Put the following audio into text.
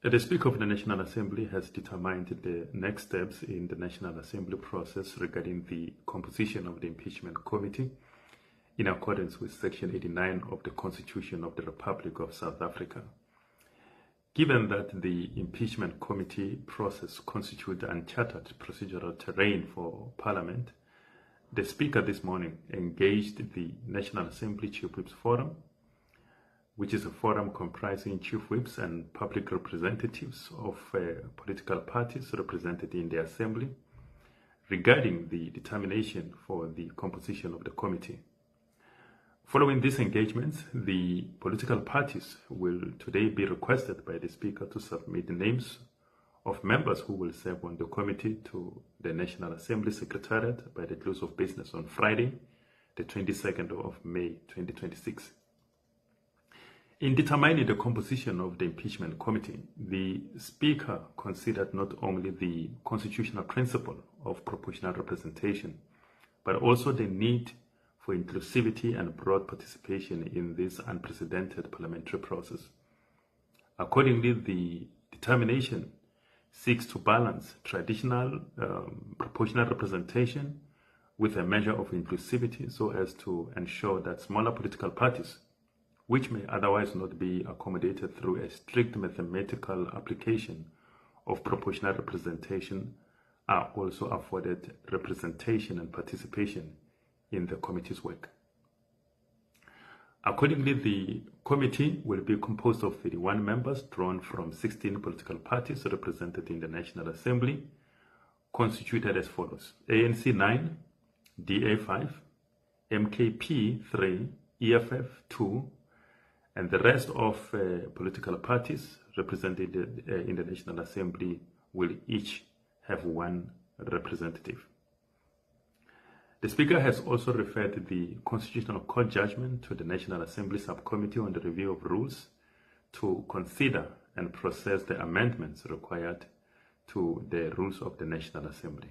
The Speaker of the National Assembly has determined the next steps in the National Assembly process regarding the composition of the impeachment committee in accordance with Section 89 of the Constitution of the Republic of South Africa. Given that the impeachment committee process constitutes uncharted procedural terrain for Parliament, the Speaker this morning engaged the National Assembly Chief Whips Forum, which is a forum comprising chief whips and public representatives of political parties represented in the Assembly, regarding the determination for the composition of the committee. Following these engagements, the political parties will today be requested by the Speaker to submit the names of members who will serve on the committee to the National Assembly Secretariat by the close of business on Friday, the 22nd of May 2026. In determining the composition of the impeachment committee, the Speaker considered not only the constitutional principle of proportional representation, but also the need for inclusivity and broad participation in this unprecedented parliamentary process. Accordingly, the determination seeks to balance traditional proportional representation with a measure of inclusivity so as to ensure that smaller political parties, which may otherwise not be accommodated through a strict mathematical application of proportional representation, are also afforded representation and participation in the committee's work. Accordingly, the committee will be composed of 31 members drawn from 16 political parties represented in the National Assembly, constituted as follows: ANC 9, DA 5, MKP 3, EFF 2, and the rest of political parties represented in the National Assembly will each have one representative. The Speaker has also referred the Constitutional Court judgment to the National Assembly Subcommittee on the Review of Rules to consider and process the amendments required to the rules of the National Assembly.